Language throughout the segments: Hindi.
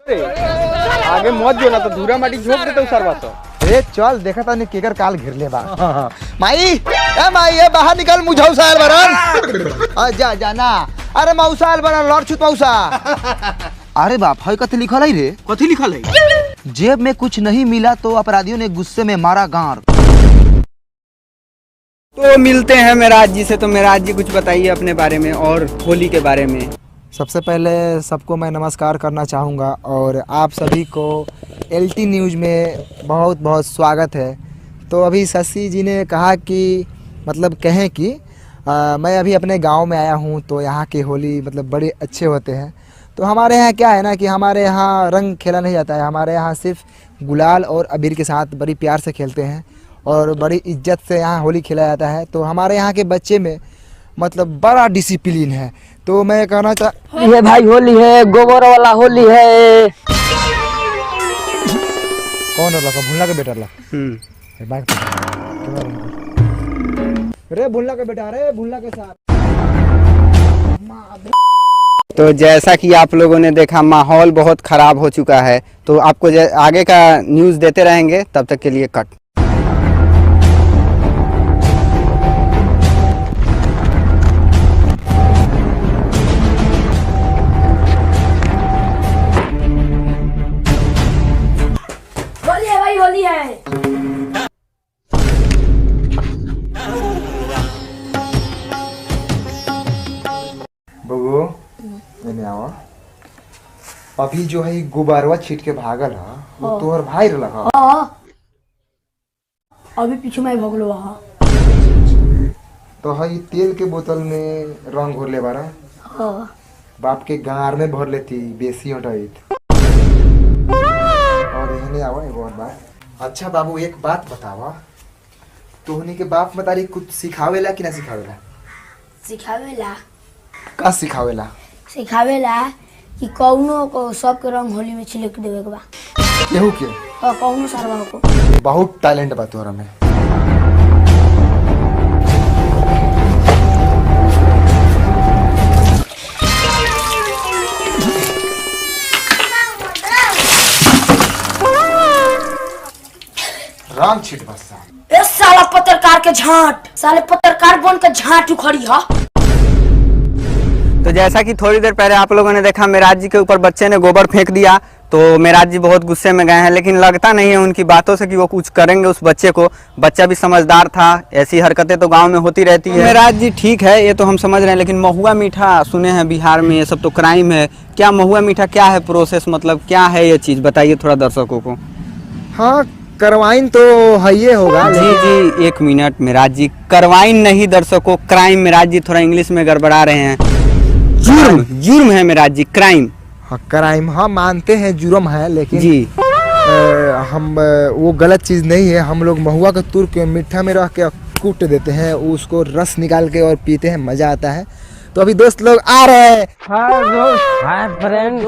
आगे मत जो ना तो धूरा माटी झोंक देते सरवा तो। ए चल देखा था नहीं केकर काल घेर ले बा। माई ए बाहर निकल मुझाऊ साल बरन। जा जाना। अरे मौसाल बरन लड़ छुत मौसा। अरे बाप हई कथी लिखल है रे? कथी लिखल है? जेब में कुछ नहीं मिला तो अपराधियों ने गुस्से में मारा गार। तो मिलते हैं मेराज जी से। तो मेराज जी कुछ बताइए अपने बारे में और होली के बारे में। सबसे पहले सबको मैं नमस्कार करना चाहूँगा और आप सभी को LT न्यूज़ में बहुत बहुत स्वागत है। तो अभी शशि जी ने कहा कि मतलब कहें कि मैं अभी अपने गांव में आया हूं तो यहाँ के होली मतलब बड़े अच्छे होते हैं। तो हमारे यहाँ क्या है ना कि हमारे यहाँ रंग खेला नहीं जाता है, हमारे यहाँ सिर्फ गुलाल और अबीर के साथ बड़ी प्यार से खेलते हैं और बड़ी इज्जत से यहाँ होली खेला जाता है। तो हमारे यहाँ के बच्चे में मतलब बड़ा डिसिप्लिन है। तो मैं कहना ये भाई होली है, गोबर वाला होली है। कौन है लगा? भुल्ला के बेटा ला। अरे भुल्ला का बेटा, अरे भुल्ला के साथ। तो जैसा कि आप लोगों ने देखा माहौल बहुत ख़राब हो चुका है। तो आपको आगे का न्यूज़ देते रहेंगे, तब तक के लिए कट। होली है भाई, होली है। बबू मैंने आवा अभी जो है गुब्बारवा छीट के भागल है वो तोहर भाई रहा। अभी पीछे में भगलो वहाँ। तो है तेल के बोतल में रंग घोर ले बारा। बाप के गार में भर लेती बेसी हटाइत। और यहने आवा एक और बात। अच्छा बाबू एक बात बतावा, तोहनी के बाप मतारी कुछ सिखावेला कि ना सिखावेला? सिखावेला। का सिखावेला? सिखावेला कि कौनो को सबके रंग होली में छिड़क देवे के बा। केहू के? और कौनो सरवा को। बहुत टैलेंट बा तोहरा में। रंग छिट बस। ए साला पत्रकार के झांट, साले पत्रकार बन के झांट उखड़ी हा। तो जैसा कि थोड़ी देर पहले आप लोगों ने देखा मेराज जी के ऊपर बच्चे ने गोबर फेंक दिया। तो मेराज जी बहुत गुस्से में गए हैं, लेकिन लगता नहीं है उनकी बातों से कि वो कुछ करेंगे उस बच्चे को। बच्चा भी समझदार था, ऐसी हरकतें तो गांव में होती रहती है। मेराज जी ठीक है, ये तो हम समझ रहे हैं, लेकिन महुआ मीठा सुने हैं बिहार में ये सब तो क्राइम है। क्या महुआ मीठा क्या है प्रोसेस, मतलब क्या है ये चीज़, बताइए थोड़ा दर्शकों को। हाँ करवाइन तो है ये होगा। जी जी एक मिनट मेराज जी, करवाइन नहीं दर्शकों, क्राइम। मेराज जी थोड़ा इंग्लिश में गड़बड़ा रहे हैं। जुर्म, जुर्म है मेराज जी, क्राइम। हाँ क्राइम, हाँ मानते हैं जुर्म है, लेकिन जी हम वो गलत चीज़ नहीं है। हम लोग महुआ का तुर के मीठा में रख के कूट देते हैं, उसको रस निकाल के और पीते हैं, मज़ा आता है। तो अभी दोस्त लोग आ रहे हैं। हाय फ्रेंड,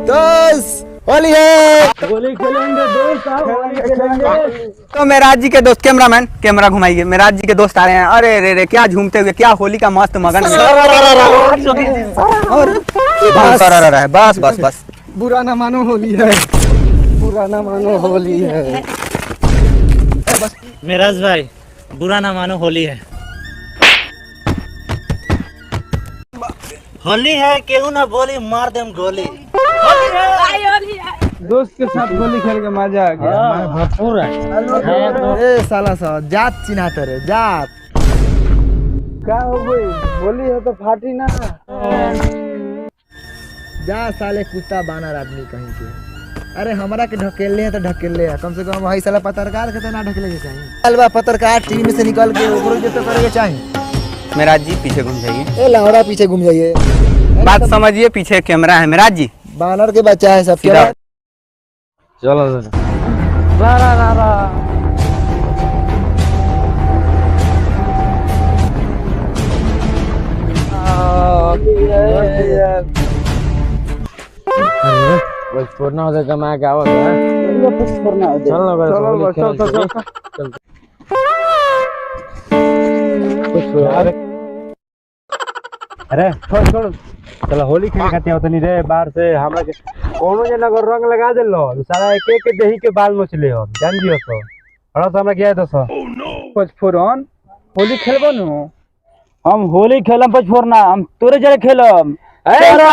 दोस्त होली है, होली खेलेंगे दोस्त, होली खेलेंगे। तो मेराज जी के दोस्त, कैमरामैन कैमरा घुमाइए, मेराज जी के दोस्त आ रहे हैं। अरे रे रे क्या झूमते हुए, क्या होली का मस्त मगन है। बस बस बस, बुरा ना मानो होली है, बुरा ना मानो होली है। मेराज भाई बुरा ना मानो होली है। होली है, केहू ना बोली मार देम गोली। दोस्त के साथ होली खेल के मजा आ गया, भरपूर है। ए साला सा जात चिन्हाते रे, जात क्या हो गई, होली है तो फाटी ना। जा साले कुत्ता बानर आदमी कहीं के। अरे हमारा के ढकेल ले हैं तो ढकेल ले हैं, कम से कम वही साला पत्रकार के तो ना ढकेले के चाहिए। अलवा पत्रकार टीवी में से निकल के ओकरो जो तो करे के चाहिए। मेराज जी पीछे घूम जाइए। ए लौड़ा पीछे घूम जाइए, बात समझिए, पीछे कैमरा है मेराज जी। बानर के बच्चा है सब। चलो रा रा रा। बस छोड़ना हो जाएगा, मैं क्या होता है चल। अरे छोड़ छोड़। चलो होली खेल खाते हो तनी रे बाहर से हमरा के कोनो जना को रंग लगा देलो सारा एक एक के देही के बाल नोचले हो जान दियो तो हमरा तो हमरा किया दस पचफोरन होली खेलबो नु हम होली खेलम पचफोरना हम तोरे जरे खेलम पुराना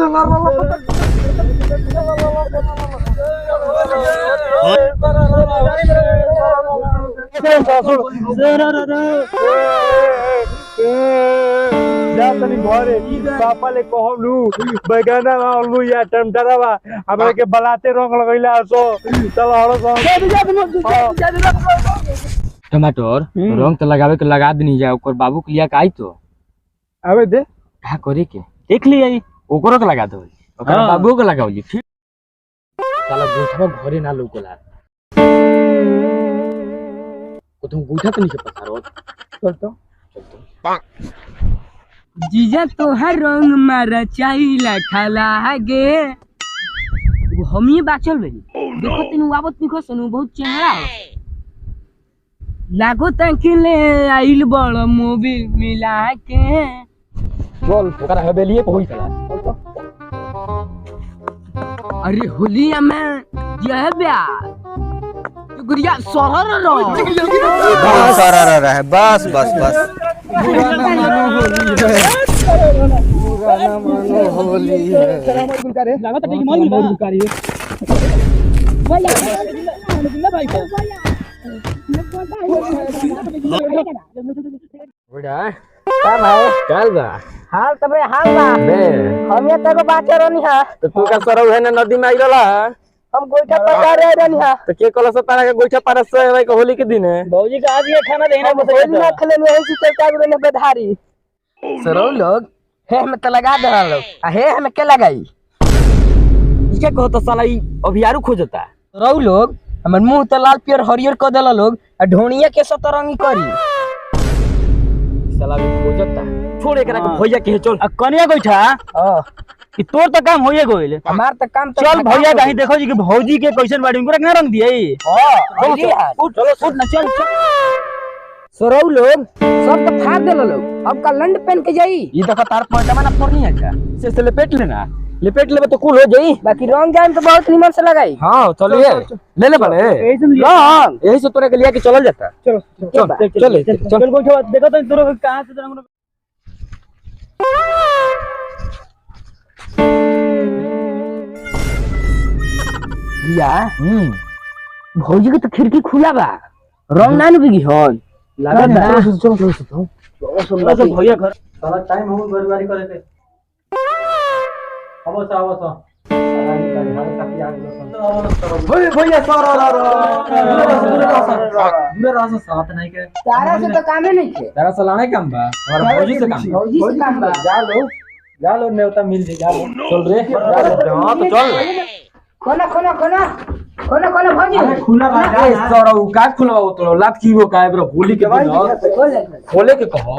मान होली पापा ले कहलू बैगना आलू या टमाटरवा हमरा के बलाते रंग लगैला सो चल हरो टमाटर रंग तो लगावे के लगा देनी जाए ओकर बाबू के लिया के आई तो आवे दे का करे के देख लिया ओकरो के लगा दो ओकर बाबू के लगावली फिर साला गोठवा घरे ना लोकला ओ तुम गोठा तो नहीं के पसारो चल तो जीजा तोहर रंग मारा चाहिला खाला गे वो हम ही बाचल बनी देखो तनु आवत निको सनु बहुत चेहरा लागो तंकिले आइल बड़ मोबिल मिला के बोल ओकरा हवेलिए पे होई साला अरे होलिया में यह ब्या गुड़िया सरर रो सरर है बस बस बस होली है लागत है कि मोर मोर कारी बड़ा काम है चल बा हाल तबे हाल बा बे हम ये तको बाचे रहनी है तो तू का सरौ है ना नदी में आइला हम गोइठा पका रहे रहनी है तो के कलस तारा के गोइठा पारस से भाई होली के दिन है भौजी का आज ये खाना देना होली में खले में ऐसी चलता गुरे ने बेधारी सरो लोग हे हमें तो लगा दे रहा लोग आ हे हमें के लगाई इसके कहो तो साला ई अभियारू खोजता रौ लोग हमर मुंह तो लाल पियर हरियर क देला लोग आ ढोनिया के सतरंगी करी साला भी खोजता छोड़ एकरा के भैया के चल आ कनिया गोइठा हां कि तोर तो काम होइए गइल हमार तो काम तो चल भैया कहीं देखो जी कि भौजी के कैसन बाड़ी उनको ना रंग दिए हां चलो उठ ना चल सरो लोग सब तो फाड़ देला लोग अब का लंड पहन के जाई ई देखो तार पैंटमा ना फोड़ नहीं है क्या से लपेट लेना लेपेट लेबे तो कुल हो जाई बाकी रंग जान तो बहुत निमन से लगाई हां चलिए ले ले बड़े यही से तोरे के लिया के चलल जाता चल चल गोइठा देखो तो तोरो कहां से रंग भैया भौजी के तो खिड़की खुला बा रंग ना बिगी हन लागत चल भैया घर सारा टाइम हो बर्बादी करे के अवसा भैया साथ नहीं के तारा से तो कामे नहीं थे तेरा सलाने काम बा और भौजी से काम भौजी से काम बा जा लो नेवता मिल जाए जा लो चल रे हां तो चल खोना भौजी खुला बा ए सरौ का खुलवा तो लात की वो का ब्रो होली के दिन खोले के कहो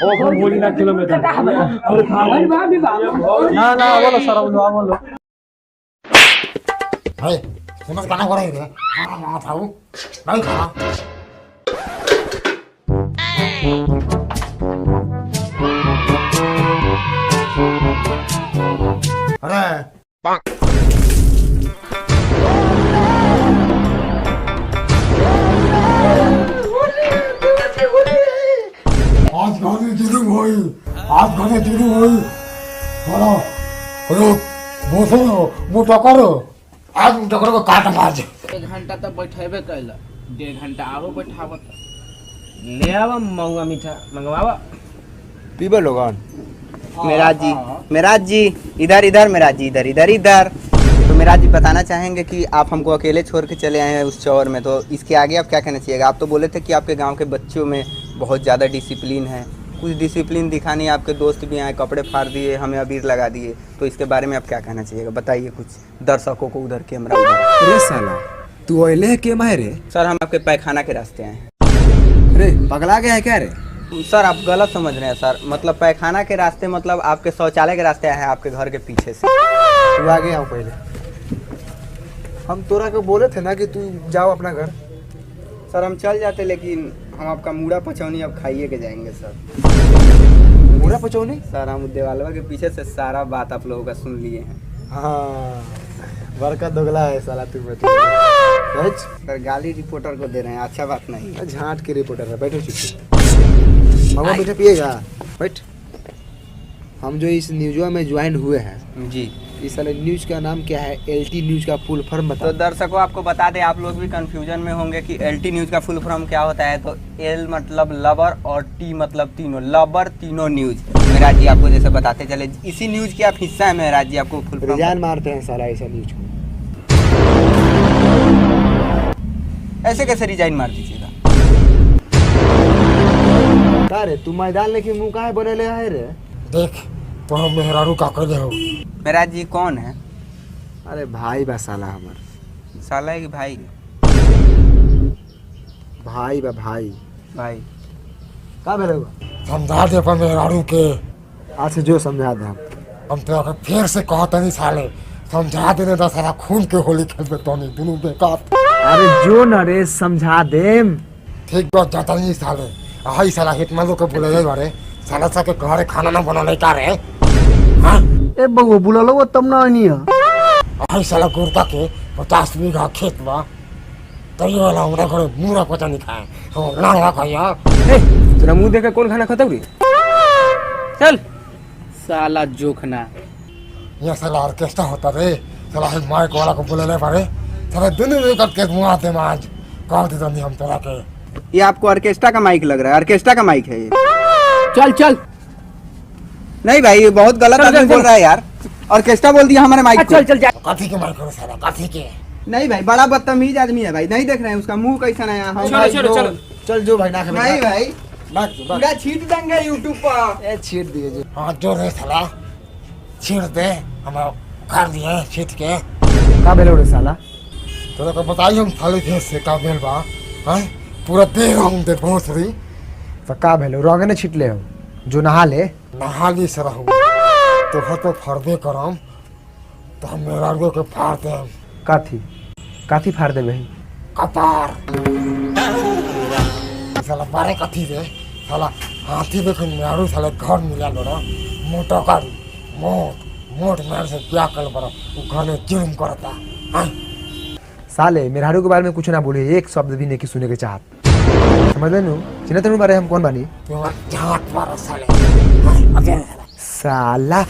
ओ होली ना किलोमीटर ना बोलो सर बोलो भाई फेमस गाना हो रहा है रे हाँ खाऊ नहीं खा अरे आज गाने दिलू भाई आज गाने दिलू भाई बोलो बोलो बोसो वो टकरो आज टकरो को काट मार 1 घंटा तक बैठेबे कैला 1.5 घंटा आरो बैठावत ले आवा महुआ मीठा मंगवावा पीबे लोगन मेराज जी इधर इधर मेराज जी इधर इधर इधर तो मेराज जी बताना चाहेंगे कि आप हमको अकेले छोड़ के चले आए हैं उस चौर में, तो इसके आगे आप क्या कहना चाहिएगा? आप तो बोले थे कि आपके गांव के बच्चों में बहुत ज़्यादा डिसिप्लिन है, कुछ डिसिप्लिन दिखाने आपके दोस्त भी आए, कपड़े फाड़ दिए, हमें अबीर लगा दिए, तो इसके बारे में आप क्या कहना चाहिएगा? बताइए कुछ दर्शकों को उधर कैमरा उधर। अरे साला तू ओले के मारे रे? सर हम आपके पैखाना के रास्ते आए हैं। अरे पगला गया है क्या रे? सर आप गलत समझ रहे हैं सर, मतलब पैखाना के रास्ते मतलब आपके शौचालय के रास्ते है आपके घर के पीछे से। तू आगे आओ पहले। हम तोरा को बोले थे ना कि तू जाओ अपना घर। सर हम चल जाते लेकिन हम आपका मूड़ा पचौनी अब खाइए के जाएंगे सर। पूरा पचौनी? सर हम देवालवा के पीछे से सारा बात आप लोगों का सुन लिए हैं। हाँ बड़का दोगला है साला तू। बैठ। सर गाली रिपोर्टर को दे रहे हैं, अच्छा बात नहीं है। झांट के रिपोर्टर है, बैठो चुप। मामा मीठा पिएगा? बैठ। हम जो इस न्यूज़ में ज्वाइन हुए हैं जी, इस साले न्यूज़ का नाम क्या है? एलटी न्यूज़ का फुल फॉर्म बता। तो दर्शकों आपको बता दें, आप लोग भी कंफ्यूजन में होंगे कि एलटी न्यूज़ का फुल फॉर्म क्या होता है। तो एल मतलब लवर और टी मतलब तीनों, लवर तीनों न्यूज़। मेराज जी आपको जैसे बताते चले, इसी न्यूज़ के आप हिस्सा है मेराज जी, आपको फुल फॉर्म रिजाइन मारते हैं साला ऐसा न्यूज़ को। ऐसे कैसे रिजाइन मार दीजिएगा? का रे तू मैदान लेके मुँह काहे बनेले है रे? देख तो हम मेहरारू का कर हो। मेराज जी कौन है? अरे भाई बा साला हमार। साला है कि भाई? भाई बा भाई। भाई का भेले बा? समझा दे पर मेहरारू के। आज से जो समझा दे हम तो अगर फिर से कहते नहीं साले, समझा देने दा सारा खून के होली खेलते तो नहीं दोनों बेकार। अरे जो न रे समझा देम। ठीक बात जाता नहीं साले। आई साला हिटमलो के बोले रे बारे साला सा के घरे खाना ना बनाले का रे। हां ए बगो बुलालो तब ना आनी है। आई साला गुरका के 50 बीघा खेत बा, तई वाला हमरा घरे मुरा पता नहीं खाए हो लाड़ा खाया। ए तेरा मुंह देख के कौन खाना खाता रे? चल साला जोखना। ये साला ऑर्केस्ट्रा होता रे साला है माइक वाला को बोले ले बारे साला दोनों मिलकर के मुआ दे आज कह दे नहीं हम तोरा के। ये आपको ऑर्केस्ट्रा का माइक लग रहा है? ऑर्केस्ट्रा का माइक है ये? चल चल। नहीं भाई ये बहुत गलत आदमी बोल रहा है यार। ऑर्केस्ट्रा बोल दिया हमारे माइक को। चल चल जा। काठी के माइक रो साला काठी के। नहीं भाई बड़ा बदतमीज आदमी है भाई, नहीं देख रहे हैं उसका मुंह कैसा है? हम चलो चलो चलो। चल जो भाई ना खे। नहीं भाई भाग जो भाग। पूरा छीट देंगे यूट्यूब पर। ए छीट दिए जो। हां जो रे साला छीड़ दे हम कर दिए छीट के। का भेले रे साला? तोरा को बताई हम थाली भेस से का भेल बा। हां पूरा दे हम दे भोसरी। तो का भेले रंग ने छीट ले हो जो नहा ले। नहाली से रहू तो हतो फरदे करम तो हम मेरा के फाड़ दे। काथी काथी फाड़ दे भाई? कपार साला बारे कथी रे साला हाथी देखो मेरू साले घर मिला लो मोटा गाड़ी मोट मोट मेरे से क्या कर बड़ा वो घर में जुर्म करता। हां साले मेहरारू के बारे में कुछ ना बोले, एक शब्द भी नहीं की सुने के चाहत। समझ ले नु चिन्ह तेनु बारे हम कौन बानी? तू झाट मारो साले। अबे साला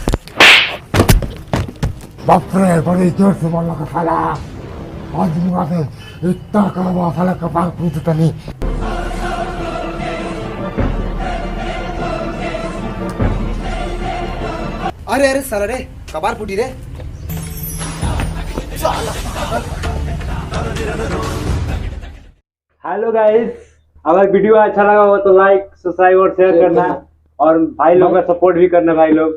बाप रे बड़ी जोर से बोल लगा साला। आज मुआ दे इतना का साला कपार फूटता नहीं। अरे अरे साला रे कबार फूटी रे। हेलो गाइस, अगर वीडियो अच्छा लगा हो तो लाइक सब्सक्राइब और शेयर करना और भाई लोग का सपोर्ट भी करना भाई लोग।